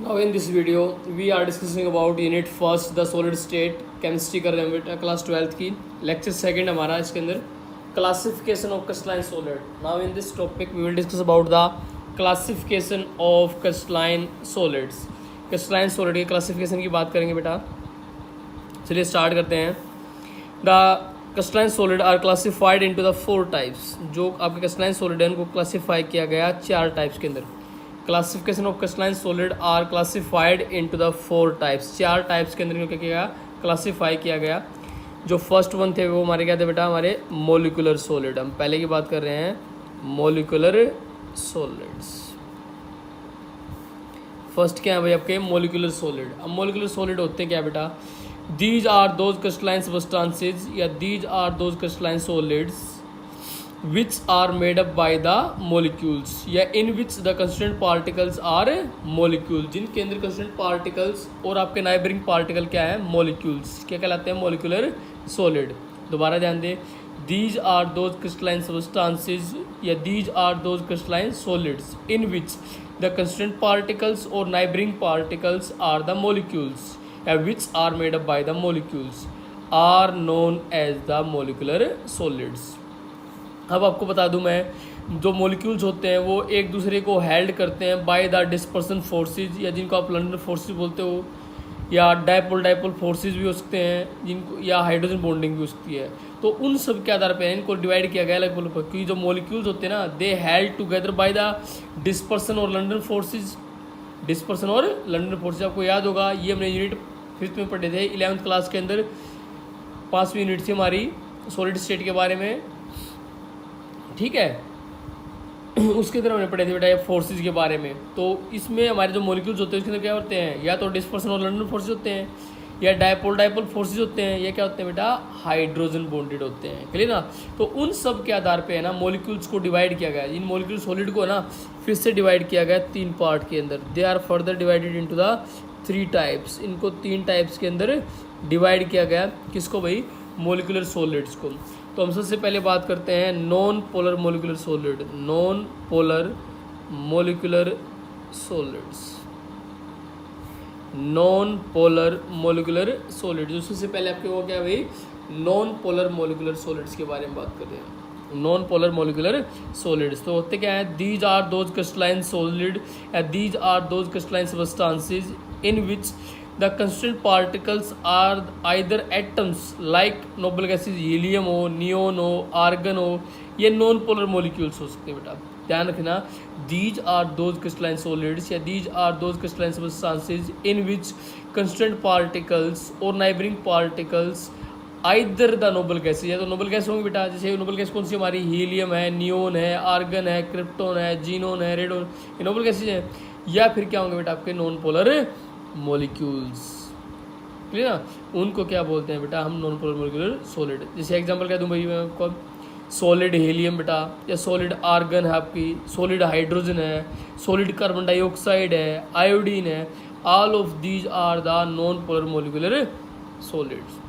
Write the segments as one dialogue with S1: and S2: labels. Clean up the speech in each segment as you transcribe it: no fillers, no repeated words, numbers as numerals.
S1: Now in this video we are discussing about unit first the solid state chemistry कर रहे हैं बेटा class 12th की lecture second हमारा इसके अंदर classification of crystalline solid. Now in this topic we will discuss about the classification of crystalline solids. Crystalline solid की classification की बात करेंगे बेटा। चलिए स्टार्ट करते हैं। The crystalline solid are classified into the 4 types. जो आपके क्रिस्टलाइन सॉलिड है उनको क्लासीफाई किया गया 4 टाइप्स के अंदर। Classification of crystalline solid are classified into the 4 types. 4 types के अंदर क्या किया गया, क्लासीफाई किया गया। जो फर्स्ट वन थे वो हमारे क्या थे बेटा, हमारे मोलिकुलर सॉलिड। हम पहले की बात कर रहे हैं मोलिकुलर सॉलिड्स। फर्स्ट क्या है भाई आपके मोलिकुलर सॉलिड। अब मोलिकुलर सॉलिड होते हैं क्या बेटा, these are those crystalline substances या these are those crystalline solids which are made up by the molecules या in which the constituent particles are molecules, जिनके अंदर constituent particles और आपके neighboring particle क्या है, molecules। क्या कहलाते हैं, molecular solid। दोबारा ध्यान दें, these are those crystalline substances या these are those crystalline solids in which the constituent particles or neighboring particles are the molecules या which are made up by the molecules are known as the molecular solids। अब आपको बता दूं मैं, जो molecules होते हैं वो एक दूसरे को हेल्ड करते हैं बाय द डिस्पर्सन फोर्सेस या जिनको आप लंडन फोर्सेस बोलते हो, या डायपोल फोर्सेस भी हो सकते हैं जिनको, या हाइड्रोजन बॉन्डिंग भी हो सकती है। तो उन सब के आधार पर इनको डिवाइड किया गया अलग अलग, क्योंकि जो मॉलिक्यूल्स होते हैं ना दे held together by the dispersion और लंडन फोर्सेज। डिस्पर्सन और लंडन फोर्सेज आपको याद होगा, ये हमने यूनिट 5th में पढ़े थे 11th क्लास के अंदर। 5वीं यूनिट थी हमारी सॉलिड स्टेट के बारे में, ठीक है। उसके अंदर हमने पढ़े थे बेटा ये फोर्सेस के बारे में। तो इसमें हमारे जो मॉलिक्यूल्स होते हैं उसके अंदर क्या होते हैं, या तो डिस्पर्सन और लंडन फोर्सेस होते हैं, या डायपोल फोर्सेस होते हैं, या क्या होते हैं बेटा, हाइड्रोजन बॉन्डेड होते हैं। क्लियर ना। तो उन सब के आधार पे है ना मॉलिक्यूल्स को डिवाइड किया गया। इन मॉलिक्यूल सॉलिड को ना फिर से डिवाइड किया गया 3 पार्ट के अंदर। They are further divided into the 3 types. इनको 3 टाइप्स के अंदर डिवाइड किया गया। किसको भाई, मॉलिक्यूलर सॉलिड्स को। तो हम सबसे पहले बात करते हैं non polar molecular solid. Non polar molecular solids, non polar molecular solid. सबसे पहले आपके वो क्या है भाई, नॉन पोलर मॉलिक्यूलर सॉलिड्स के बारे में बात कर रहे हैं। नॉन पोलर मॉलिक्यूलर सॉलिड्स तो होते क्या है, these are those crystalline solid या these are those crystalline substances in which the constituent particles are either atoms like noble gases helium हो, नियोन हो, आर्गन हो, ये नॉन पोलर मॉलिक्यूल्स हो सकते हैं बेटा। ध्यान रखना, these are those crystalline solids या these are those crystalline substances in which constituent particles और neighbouring particles either the noble gases, या तो नोबल गैस होंगे बेटा। जैसे नोबल गैस कौन सी हमारी, हीलियम है, नियोन है, आर्गन है, क्रिप्टोन है, जीनोन है, रेडोन, ये नोबल गैसेज हैं। या फिर क्या होंगे बेटा आपके नॉन पोलर मॉलिक्यूल्स। क्लियर ना। उनको क्या बोलते हैं बेटा हम, नॉन पोलर मॉलिक्यूलर सॉलिड। जैसे एग्जांपल क्या दूं भाई मैं आपको, सॉलिड हीलियम बेटा, या सॉलिड आर्गन है आपकी, सॉलिड हाइड्रोजन है, सॉलिड कार्बन डाइऑक्साइड है, आयोडीन है। All of these are the non polar molecular solids.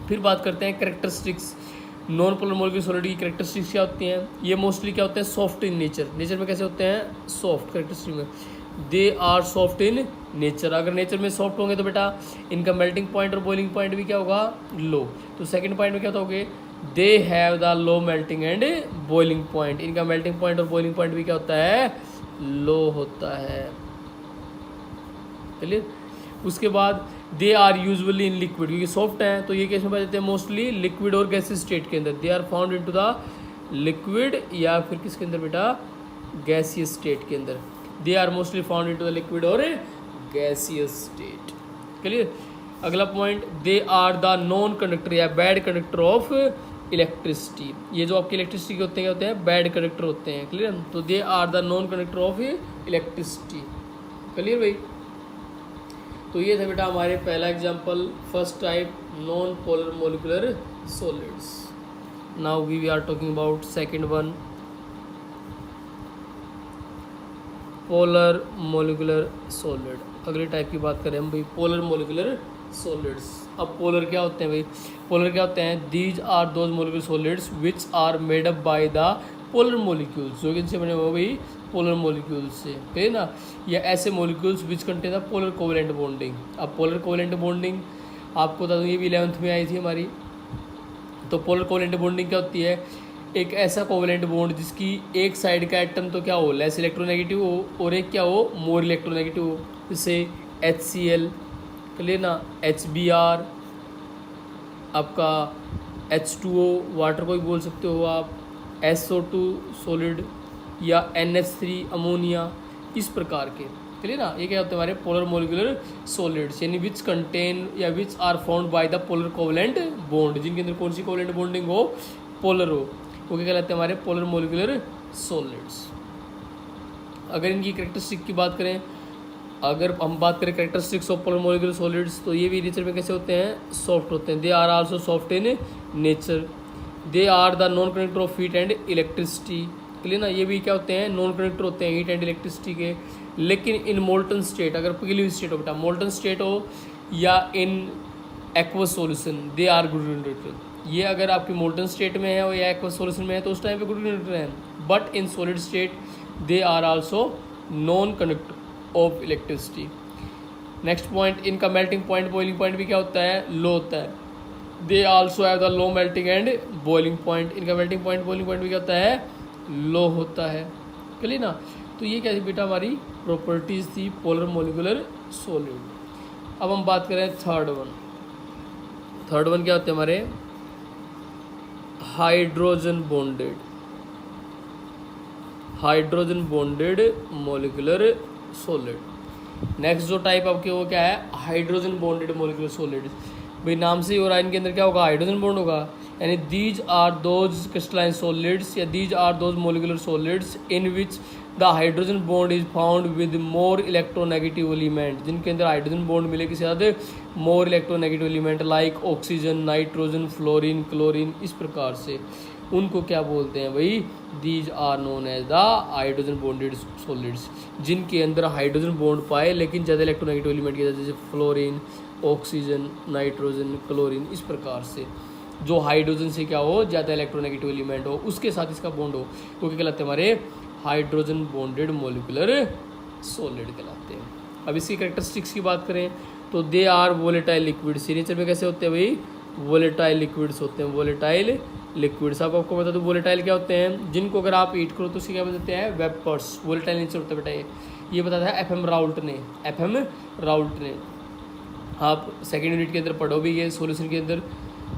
S1: फिर बात करते हैं characteristics. Non polar molecular solid की कैरेक्टरिस्टिक्स क्या होती हैं, ये मोस्टली क्या होते हैं, सॉफ्ट इन नेचर। नेचर में कैसे होते हैं, सॉफ्ट। कैरेक्टरिस्टिक में they are soft in nature. अगर नेचर में सॉफ्ट होंगे तो बेटा इनका मेल्टिंग पॉइंट और बॉइलिंग पॉइंट भी क्या होगा, लो। तो सेकंड पॉइंट में क्या होगे, दे have the low melting and boiling point. इनका मेल्टिंग पॉइंट और बॉइलिंग पॉइंट भी क्या होता है, लो होता है। चलिए उसके बाद they are usually in liquid, क्योंकि सॉफ्ट हैं तो ये केस में पाए जाते हैं मोस्टली लिक्विड और गैसेज स्टेट के अंदर। They are found into the liquid या फिर किसके अंदर बेटा, गैसियस स्टेट के अंदर। They are mostly found into the liquid और गैसियस स्टेट। क्लियर। अगला point, they are the non conductor या बैड कंडक्टर ऑफ इलेक्ट्रिसिटी। ये जो आपके इलेक्ट्रिसिटी के होते हैं क्या होते हैं, बैड कंडक्टर होते हैं। क्लियर। तो they are the non conductor of electricity. Clear भाई। तो ये था बेटा हमारे पहला example, first type non polar molecular solids. Now we are talking about second one, polar molecular solid. अगले टाइप की बात करें हम भाई, पोलर मॉलिक्यूलर सॉलिड्स। अब पोलर क्या होते हैं भाई, पोलर क्या होते हैं, these are those molecular solids which are made up by the polar molecules, जो कि इनसे बने हुए भाई पोलर मॉलिक्यूल्स से, ठीक है ना, या ऐसे molecules which contain the polar covalent bonding. अब पोलर कोवेलेंट बॉन्डिंग आपको बता दूँ ये भी 11th में आई थी हमारी। तो पोलर कोवेलेंट बॉन्डिंग क्या होती है, एक ऐसा कोवेलेंट बॉन्ड जिसकी एक साइड का एटम तो क्या हो, लेस इलेक्ट्रोनेगेटिव हो, और एक क्या हो, मोर इलेक्ट्रोनेगेटिव हो। जैसे HCl, क्लियर ना, HBr, आपका H2O वाटर को भी बोल सकते हो आप, SO2 सॉलिड, या NH3 अमोनिया, इस प्रकार के, क्लियर ना। ये क्या होते हैं हमारे पोलर मोलिकुलर सॉलिड्स, यानी विच कंटेन या which are found by the polar covalent bond, जिनके अंदर कौन सी कोवेलेंट बॉन्डिंग हो, पोलर हो, वो क्या कहलाते हैं हमारे पोलर मोलिकुलर सॉलिड्स। अगर इनकी कैरेक्टरिस्टिक की बात करें, अगर हम बात करें characteristics of polar molecular solids, तो ये भी नेचर में कैसे होते हैं, सॉफ्ट होते हैं। They are also soft in nature, they are the non conductor of heat and electricity, clear ना। ये भी क्या होते हैं, नॉन कंडक्टर होते हैं हीट एंड इलेक्ट्रिसिटी के। लेकिन इन मोल्टन स्टेट, अगर पिघली हुई स्टेट हो बेटा, मोल्टन स्टेट हो या in aqueous solution, they are good conductor. ये अगर आपकी मोल्टन स्टेट में है या एक्वस सॉल्यूशन में है तो उस टाइम पे गुड कंडक्टर है, but in solid state they are also non conductor of electricity. Next point, इनका मेल्टिंग पॉइंट बॉइलिंग पॉइंट भी क्या होता है, लो होता है। They also have the low melting and boiling point, इनका मेल्टिंग पॉइंट बॉइलिंग पॉइंट भी क्या होता है, लो होता है, क्लियर ना। तो ये क्या थी बेटा हमारी प्रॉपर्टीज थी पोलर मोलिकुलर सॉलिड। अब हम बात करें थर्ड वन। थर्ड वन क्या होते हैं हमारे, hydrogen bonded, hydrogen bonded molecular solid. Next जो टाइप आपके वो क्या है, हाइड्रोजन बॉन्डेड मोलिकुलर सॉलिड। भाई नाम से ही हो रहा है, इनके अंदर क्या होगा, हाइड्रोजन बॉन्ड होगा, यानी these are those crystalline solids या these are those molecular solids in which the hydrogen bond is found with more electronegative element, जिनके अंदर हाइड्रोजन बॉन्ड मिले किसी साथ more electronegative element like oxygen, nitrogen, fluorine, chlorine, इस प्रकार से उनको क्या बोलते हैं भाई, these are known as the hydrogen bonded solids, जिनके अंदर हाइड्रोजन बॉन्ड पाए लेकिन ज़्यादा इलेक्ट्रोनेगेटिव एलिमेंट के, जैसे फ्लोरीन, ऑक्सीजन, नाइट्रोजन, क्लोरीन, इस प्रकार से जो हाइड्रोजन से क्या हो, ज़्यादा इलेक्ट्रोनेगेटिव एलिमेंट हो, उसके साथ इसका बॉन्ड हो, वो क्या कहलाते हैं हमारे हाइड्रोजन बॉन्डेड मोलिकुलर सॉलिड कहलाते हैं। अब इसकी कैरेक्टरिस्टिक्स की बात करें तो they are volatile liquids, nature में कैसे होते हैं भाई, वोलेटाइल लिक्विड्स होते हैं, वोलेटाइल लिक्विड्स। अब आपको बता दो वोलेटाइल क्या होते हैं, जिनको अगर आप हीट करो तो उसके क्या बताते हैं, वेपर्स, वोलेटाइल नेचर होता है बेटा। ये बताता है FM राउल्ट ने, FM राउल्ट ने, आप सेकेंड यूनिट के अंदर पढ़ोगे ये सॉल्यूशन के अंदर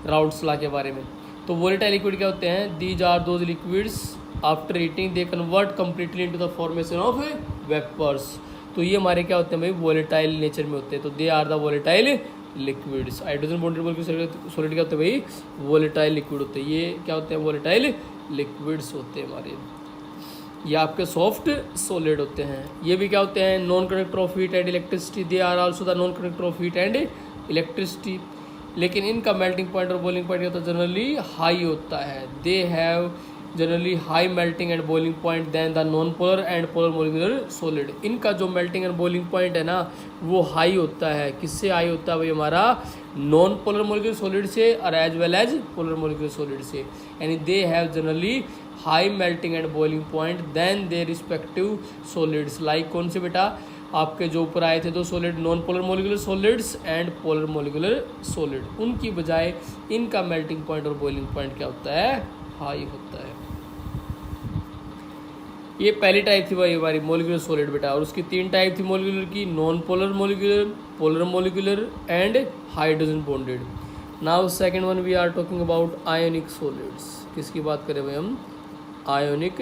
S1: राउल्ट्स लॉ के बारे में। तो वोलेटाइल लिक्विड क्या होते हैं, these are those liquids after heating they convert completely into the formation of vapours. तो ये हमारे क्या होते हैं भाई, वोलेटाइल नेचर में होते हैं। तो they are the volatile liquids. Hydrogen bonded molecular solid क्या होते हैं भाई, वोलेटाइल लिक्विड होते हैं। ये क्या होते हैं, वोलेटाइल लिक्विड्स होते हैं हमारे। ये आपके सॉफ्ट सॉलिड होते हैं। ये भी क्या होते हैं, non conductor of heat and electricity, they are also the non conductor of heat and electricity. लेकिन इनका मेल्टिंग पॉइंट और बॉइलिंग पॉइंट क्या होता है, जनरली हाई होता है। They have generally high melting and boiling point than the non polar and polar molecular solid. इनका जो मेल्टिंग एंड बॉइलिंग पॉइंट है ना, वो हाई होता है। किससे हाई होता है भाई, हमारा नॉन पोलर मोलिकुलर सॉलिड से और as well as polar molecular solid से। यानी they have generally high melting and boiling point than they respective solids. Like कौन से बेटा, आपके जो ऊपर आए थे दो solid, non polar molecular solids and polar molecular solid, उनकी बजाय इनका मेल्टिंग पॉइंट और बॉइलिंग पॉइंट क्या होता है, हाई होता है। ये पहली टाइप थी भाई हमारी मोलिकुलर सॉलिड बेटा, और उसकी तीन टाइप थी मोलिकुलर की, non polar molecular, polar molecular and hydrogen bonded. Now second one we are talking about ionic solids. किसकी बात करें भाई हम, आयोनिक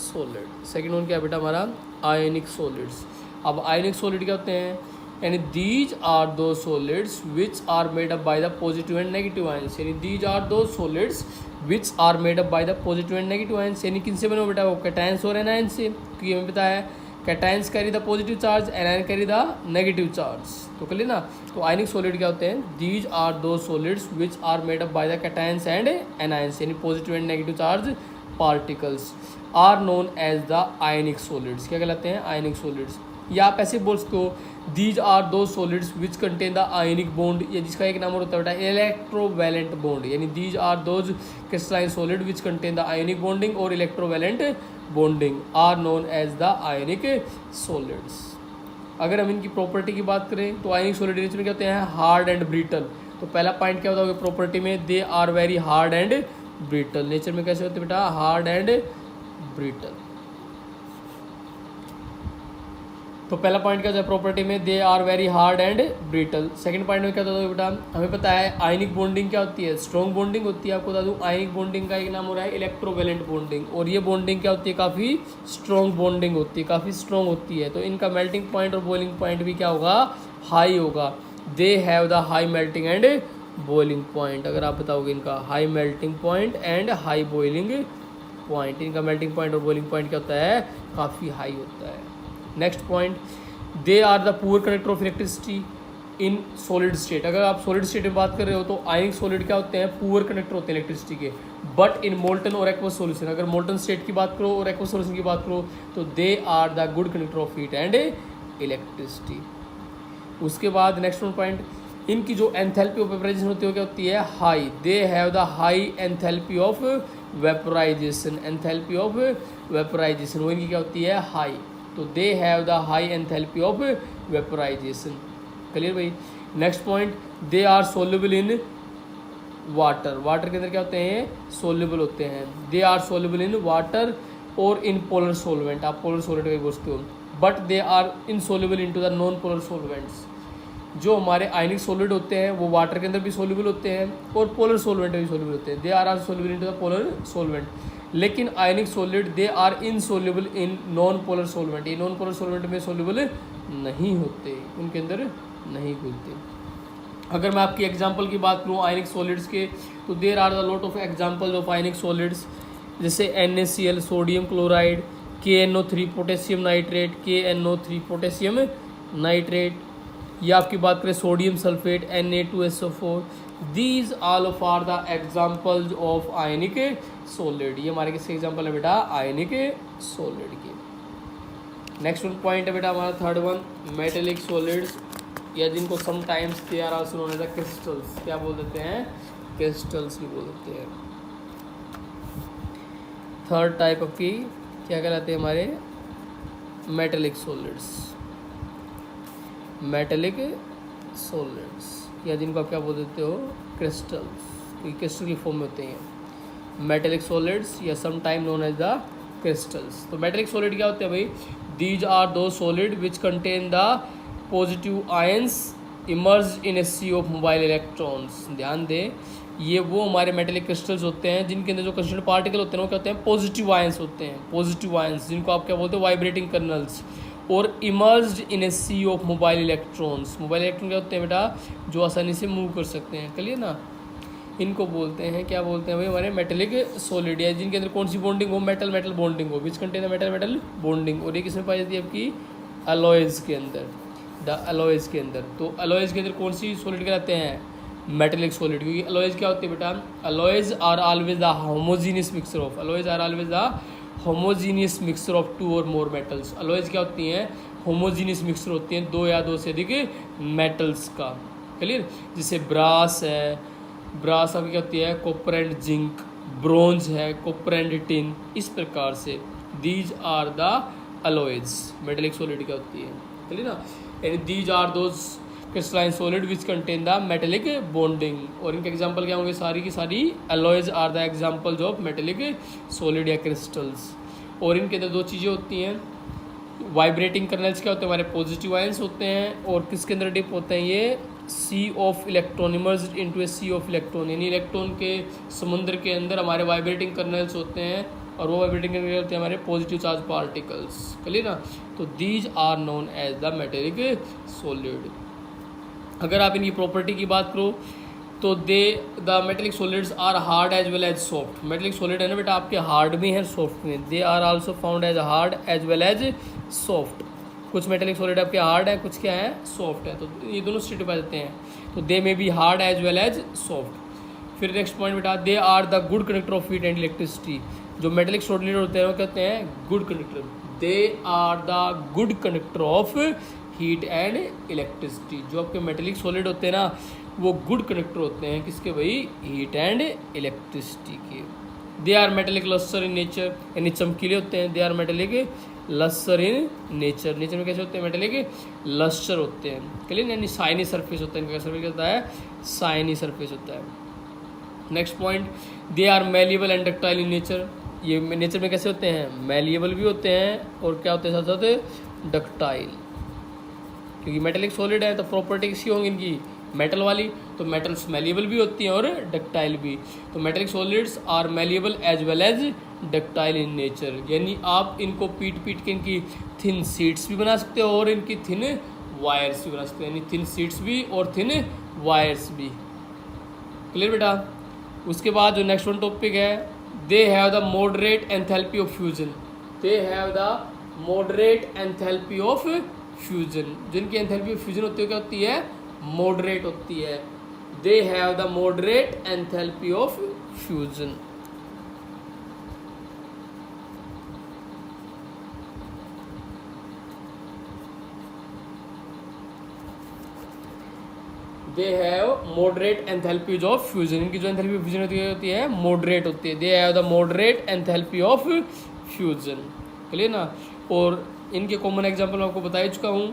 S1: सॉलिड। सेकंड वन क्या बेटा हमारा, आयोनिक सॉलिड्स। अब आयोनिक सॉलिड क्या होते हैं, यानी these are those solids which are made up by the positive and negative ions. यानी these are those solids which are made up by the positive and negative ions. यानी किन से बने हो बेटा, वो कैटायंस और एनायंस से, क्योंकि हमें पता है cations carry the positive charge, anions carry the negative charge. तो कर ना, तो आयनिक सॉलिड क्या होते हैं, these are those solids which are made up by the cations and anions, यानी positive and negative charge particles are known as the ionic solids. क्या कहलाते हैं, आयनिक सॉलिड्स। या आप ऐसे बोल सकते हो these are those solids which contain the ionic bond, या जिसका एक नाम होता है बेटा इलेक्ट्रोवैलेंट बॉन्ड, यानी these are those crystalline solid which contain the ionic bonding और electrovalent bonding are known as the ionic solids. अगर हम इनकी प्रॉपर्टी की बात करें तो आयनिक सॉलिड नेचर में क्या होते हैं, हार्ड एंड ब्रिटल। तो पहला पॉइंट क्या होता है प्रॉपर्टी में, they are very hard and brittle. Nature में कैसे होते हैं बेटा, हार्ड एंड ब्रिटल। तो पहला पॉइंट क्या होता है प्रॉपर्टी में, they are very hard and brittle. Second point में क्या होता है बेटा, हमें पता है आयनिक बॉन्डिंग क्या होती है, स्ट्रॉन्ग बॉन्डिंग होती है। आपको बता दूं आयनिक बॉन्डिंग का एक नाम हो रहा है इलेक्ट्रोवैलेंट बॉन्डिंग, और ये बॉन्डिंग क्या होती है, काफ़ी स्ट्रॉन्ग बॉन्डिंग होती है, काफ़ी स्ट्रॉन्ग होती है। तो इनका मेल्टिंग पॉइंट और बॉइलिंग पॉइंट भी क्या होगा, हाई होगा। They have the high melting and boiling point. अगर आप बताओगे इनका high melting point and high boiling point, इनका मेल्टिंग पॉइंट और बॉइलिंग पॉइंट क्या होता है, काफ़ी हाई होता है। Next point, they are the poor conductor of electricity in solid state. अगर आप सॉलिड स्टेट में बात कर रहे हो तो आयनिक सॉलिड क्या होते हैं, पुअर कंडक्टर होते हैं इलेक्ट्रिसिटी के। बट इन मोल्टन और एक्वस सॉल्यूशन, अगर मोल्टन स्टेट की बात करो और एक्वस सॉल्यूशन की बात करो तो they are the good conductor of heat and electricity. उसके बाद नेक्स्ट पॉइंट, इनकी जो एंथैल्पी ऑफ वेपराइजेशन होती है क्या होती है, high. They have the high enthalpy of vaporisation, enthalpy of vaporisation वो इनकी क्या होती है, हाई। तो they have the high enthalpy of vaporisation. Clear भाई। Next point, they are soluble in water. Water के अंदर क्या होते हैं, सोल्युबल होते हैं। They are soluble in water और इन पोलर सोलवेंट, आप पोलर सोलवेंट का बोलते हो। But they are insoluble into the non polar solvents. जो हमारे आयनिक सॉलिड होते हैं वो वाटर के अंदर भी सोल्युबल होते हैं और पोलर सोलवेंट में भी सोल्युबल होते हैं। They are soluble into the polar solvent. लेकिन ionic solid they are insoluble in non polar solvent, ये नॉन पोलर सोलवेंट में सोल्युबल नहीं होते, उनके अंदर नहीं घुलते। अगर मैं आपकी एग्जांपल की बात करूँ आयनिक सॉलिड्स के, तो there are the lot of examples of ionic solids, जैसे NaCl sodium chloride, KNO3 potassium nitrate, KNO3 potassium nitrate, या आपकी बात करें sodium sulphate Na2SO4। These all of are the examples of ionic solid. ये हमारे किसके एग्जाम्पल है बेटा, आयनिक सॉलिड के। नेक्स्ट पॉइंट है बेटा हमारा थर्ड वन, मेटेलिक सॉलिड्स, या जिनको sometimes they are also known as the crystals. क्या बोल देते हैं, क्रिस्टल्स भी बोल देते हैं। थर्ड टाइप ऑफ की क्या कहलाते हैं हमारे, मेटेलिक सॉलिड्स। मेटेलिक सॉलिड्स, या जिनको आप क्या बोल देते हो, क्रिस्टल्स, क्योंकि क्रिस्टल की फॉर्म में होते हैं मेटेलिक सॉलिड्स, या some time known as the crystals. तो मेटेलिक सॉलिड क्या होते हैं भाई, these are those solid which contain the positive ions emerge in a sea of mobile electrons. ध्यान दें, ये वो हमारे मेटेलिक क्रिस्टल्स होते हैं जिनके अंदर जो कंस्टिट्यूएंट पार्टिकल होते हैं वो क्या होते हैं, पॉजिटिव आयंस होते हैं। पॉजिटिव आयंस जिनको आप क्या बोलते हो, वाइब्रेटिंग कर्नल्स, और emerged in a sea of mobile electrons. Mobile electron क्या होते हैं बेटा, जो आसानी से मूव कर सकते हैं। क्लियर ना, इनको बोलते हैं, क्या बोलते हैं भाई, हमारे मेटेलिक सॉलिड, या जिनके अंदर कौन सी बॉन्डिंग हो, मेटल मेटल बॉन्डिंग हो, which contain metal metal bonding. और ये किसमें पाई जाती है आपकी, अलॉयज के अंदर, द अलॉयज के अंदर। तो अलॉयज के अंदर कौन सी सॉलिड कहलाते हैं, मेटेलिक सॉलिड, क्योंकि अलॉयज क्या होती है बेटा, alloys are always the homogeneous mixture of, alloys are always the homogeneous mixture of two or more metals. Alloys क्या होती हैं, होमोजीनियस मिक्सचर होती हैं दो या दो से अधिक मेटल्स का। क्लियर, जैसे ब्रास है, ब्रास आपकी क्या होती है, कॉपर एंड जिंक, ब्रोंज है, कॉपर एंड टिन, इस प्रकार से these are the alloys. Metallic solid क्या होती है, क्लियर ना, यानी these are those crystalline solid which contain the metallic bonding. और इनके एग्जांपल क्या होंगे, सारी की सारी alloys are the examples of metallic solid या क्रिस्टल्स। और इनके अंदर दो चीज़ें होती हैं, वाइब्रेटिंग कर्नल्स क्या होते हैं, हमारे पॉजिटिव आयंस होते हैं, और किसके अंदर डिप होते हैं, ये sea of electron, immersed into a sea of electron, यानी इलेक्ट्रॉन के समुद्र के अंदर हमारे वाइब्रेटिंग कर्नल्स होते हैं, और वो वाइब्रेटिंग कर्नल होते हैं हमारे पॉजिटिव चार्ज पार्टिकल्स। क्लियर ना, तो these are known as the metallic solid. अगर आप इनकी प्रॉपर्टी की बात करो तो they the metallic solids are hard as well as soft. Metallic solid है ना बेटा, आपके हार्ड में है, सॉफ्ट में। They are also found as hard as well as soft. कुछ मेटेलिक सॉलिड आपके हार्ड है, कुछ क्या है, सॉफ्ट है। तो ये दोनों स्टेट पाए जाते हैं, तो they may be hard as well as soft. फिर नेक्स्ट पॉइंट बेटा, they are the good conductor of heat and electricity. जो मेटेलिक सॉलिड होते हैं वो कहते हैं good conductor, they are the good conductor of heat and electricity. जो आपके मेटेलिक सॉलिड होते हैं ना, वो गुड कंडक्टर होते हैं किसके भाई, हीट एंड इलेक्ट्रिसिटी के। They are metallic lustre in nature, यानी चमकीले होते हैं। They are metallic lustre in nature, nature में कैसे होते हैं, मेटेलिक लस्टर होते हैं। क्लियर, यानी शाइनी सरफेस होता है, इनका सरफेस क्या होता है, शाइनी सरफेस होता है। Next point, they are malleable and ductile in nature. ये नेचर में कैसे होते हैं, मेलिएबल भी होते हैं और क्या होते हैं साथ साथ डक्टाइल। क्योंकि मेटेलिक सॉलिड है तो प्रॉपर्टी किसी होंगी इनकी मेटल वाली, तो मेटल्स मेलिएबल भी होती हैं और डक्टाइल भी। तो metallic solids are malleable as well as ductile in nature, यानी आप इनको पीट के इनकी थिन शीट्स भी बना सकते हो और इनकी थिन वायर्स भी बना सकते हो, यानी थिन शीट्स भी और थिन वायर्स भी। क्लियर बेटा। उसके बाद जो नेक्स्ट वन टॉपिक है, they have the moderate enthalpy of fusion. They have the moderate enthalpy of fusion. जिनकी एंथैल्पी ऑफ फ्यूजन होती है क्या होती है, मॉडरेट होती है। They have the moderate enthalpy of fusion. They have moderate enthalpies of fusion. इनकी जो एंथैल्पी ऑफ फ्यूजन होती है मॉडरेट होती है। They have the moderate enthalpy of fusion. Clear ना। और इनके कॉमन एग्जांपल मैं आपको बता ही चुका हूँ।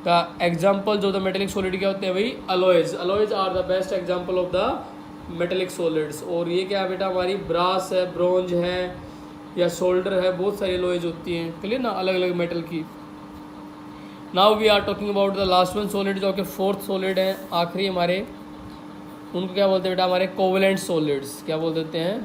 S1: द एग्जांपल जो द मेटेलिक सॉलिड क्या होते हैं भाई, alloys. Alloys are the best example of the metallic solids. और ये क्या है बेटा, हमारी ब्रास है, ब्रॉन्ज है या सोल्डर है, बहुत सारी अलॉयज होती हैं। क्लियर ना, अलग अलग मेटल की। Now we are talking about the last one solid, जो कि फोर्थ सॉलिड है, आखिरी हमारे। उनको क्या बोलते हैं बेटा, हमारे कोवेलेंट सॉलिड्स। क्या बोल देते हैं,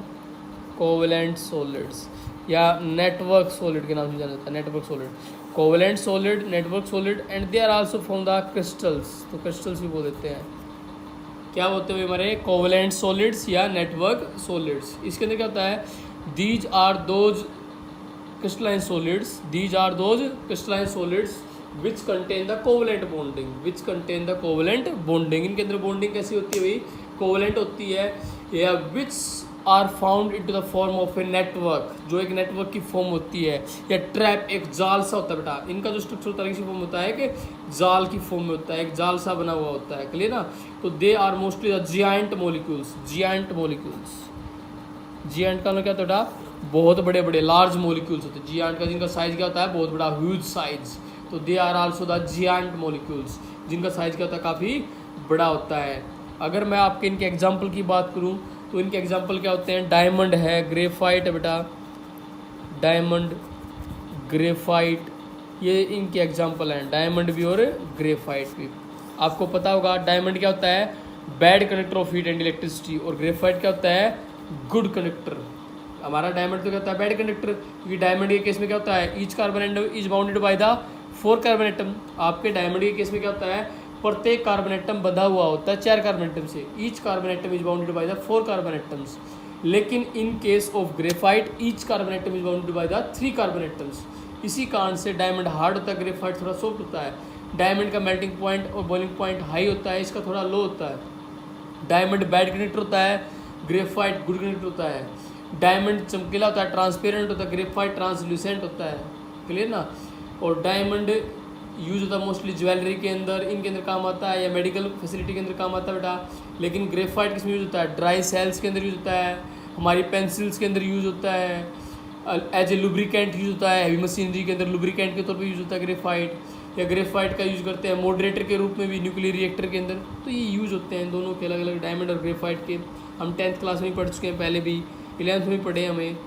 S1: कोवेलेंट सॉलिड्स या नेटवर्क सॉलिड के नाम से जाना जाता है, network solid. Covalent solid, network solid and they are also from the crystals. तो क्रिस्टल्स भी बोल देते हैं। क्या बोलते हैं हमारे, कोवेलेंट सॉलिड्स या नेटवर्क सॉलिड्स। इसके अंदर क्या होता है, these are those crystalline solids, these are those crystalline solids which contain the covalent bonding, which contain the covalent bonding. इनके अंदर बॉन्डिंग कैसी होती है भाई, कोवलेंट होती है। या which are found into the form of a network, जो एक नेटवर्क की फॉर्म होती है। या ट्रैप, एक जाल सा होता है बेटा। इनका जो स्ट्रक्चर होता है किसी फॉर्म होता है कि जाल की फॉर्म में होता है, एक जाल सा बना हुआ होता है। क्लियर ना। तो they are mostly the giant molecules, giant molecules. Giant का क्या होता है, बहुत बड़े बड़े लार्ज मॉलिक्यूल्स होते हैं। जियांट का जिनका साइज क्या होता है, बहुत बड़ा, ह्यूज साइज। तो they are also the giant molecules, जिनका साइज क्या होता है, काफ़ी बड़ा होता है। अगर मैं आपके इनके एग्जाम्पल की बात करूं तो इनके एग्जाम्पल क्या होते हैं, डायमंड है, ग्रेफाइट है बेटा, डायमंड, ग्रेफाइट, ये इनके एग्जाम्पल हैं, डायमंड भी और ग्रेफाइट भी। आपको पता होगा डायमंड क्या होता है, bad conductor of heat and electricity, और ग्रेफाइट क्या होता है, गुड कंडक्टर। हमारा डायमंड तो क्या होता है, बैड कंडक्टर, क्योंकि डायमंड के केस में क्या होता है, each carbon atom is bounded by the 4 carbon atom. आपके डायमंड के केस में क्या होता है, प्रत्येक कार्बन एटम बंधा हुआ होता है 4 कार्बन एटम से। Each carbon atom is bounded by the 4 carbon atoms. लेकिन in case of graphite each carbon atom is bounded by the 3 carbon atoms. इसी कारण से डायमंड हार्ड होता है, ग्रेफाइट थोड़ा सॉफ्ट होता है। डायमंड का मेल्टिंग पॉइंट और बॉइलिंग पॉइंट हाई होता है, इसका थोड़ा लो होता है। डायमंड बैड कंडक्टर होता है, ग्रेफाइट गुड कंडक्टर होता है। डायमंड चमकीला होता है, ट्रांसपेरेंट होता है, ग्रेफाइट ट्रांसल्यूसेंट होता है। क्लियर ना। और डायमंड यूज होता है मोस्टली ज्वेलरी के अंदर, इनके अंदर काम आता है, या मेडिकल फैसिलिटी के अंदर काम आता है बेटा। लेकिन ग्रेफाइट किस में यूज होता है, ड्राई सेल्स के अंदर यूज होता है, हमारी पेंसिल्स के अंदर यूज होता है, एज ए लुब्रिकेंट यूज होता है, हैवी मशीनरी के अंदर लुब्रिकेंट के तौर पे यूज होता है ग्रेफाइट। या ग्रेफाइट का यूज करते हैं मॉडरेटर के रूप में भी न्यूक्लियर रिएक्टर के अंदर। तो ये यूज होते हैं दोनों के, अलग अलग डायमंड और ग्रेफाइट के। हम 10th क्लास में ही पढ़ चुके हैं, पहले भी 11th में पढ़े हमें,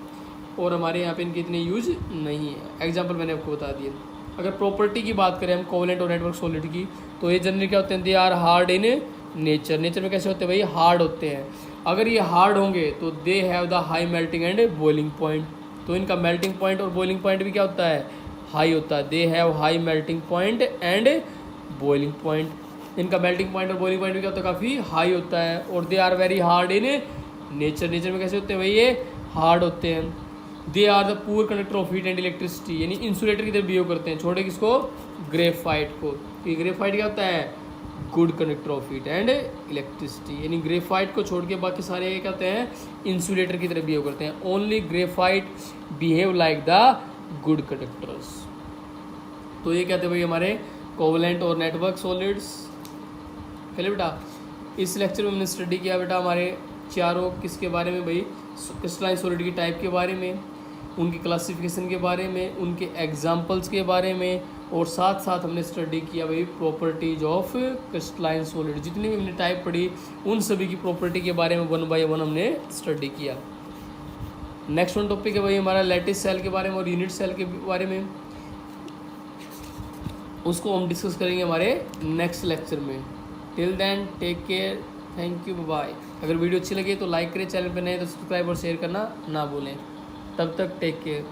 S1: और हमारे यहाँ पे इनके इतने यूज नहीं है। एग्जाम्पल मैंने आपको बता दिए। अगर प्रॉपर्टी की बात करें हम कोवलेंट और नेटवर्क सॉलिड की, तो ये जनरली क्या होते हैं, they are hard in nature. Nature में कैसे होते हैं भाई, हार्ड होते हैं। अगर ये हार्ड होंगे तो they have the high melting and boiling point. तो इनका मेल्टिंग पॉइंट और बॉइलिंग पॉइंट भी क्या होता है, हाई होता है। They have high melting point and boiling point. इनका मेल्टिंग पॉइंट और बॉइलिंग पॉइंट भी क्या होता है, काफ़ी हाई होता है। और they are very hard in nature. Nature में कैसे होते हैं भाई, ये हार्ड होते हैं। They are the poor conductor of heat and electricity, यानी इंसुलेटर की तरह बिहेव करते हैं। छोड़े किसको, ग्रेफाइट को। तो ग्रेफाइट क्या होता है, good conductor of heat and electricity, यानी ग्रेफाइट को छोड़ के बाकी सारे क्या कहते हैं, इंसुलेटर की तरह बिहेव करते हैं। Only graphite behave like the good conductors. तो ये कहते हैं भाई हमारे कोवलेंट और नेटवर्क सॉलिड्स। चलिए बेटा, इस लेक्चर में हमने स्टडी किया बेटा हमारे चारों किसके बारे में भाई, क्रिस्टलाइन सॉलिड की टाइप के बारे में, उनकी क्लासिफिकेशन के बारे में, उनके एग्जांपल्स के बारे में, और साथ साथ हमने स्टडी किया भाई प्रॉपर्टीज ऑफ क्रिस्टलाइन सॉलिड। जितनी भी हमने टाइप पढ़ी उन सभी की प्रॉपर्टी के बारे में 1 बाय 1 हमने स्टडी किया। नेक्स्ट वन टॉपिक है भाई हमारा लैटिस सेल के बारे में और यूनिट सेल के बारे में, उसको हम डिस्कस करेंगे हमारे नेक्स्ट लेक्चर में। Till then take care, thank you, bye. अगर वीडियो अच्छी लगी तो लाइक करें, चैनल पर नए तो सब्सक्राइब और शेयर करना ना भूलें। तब तक टेक केयर।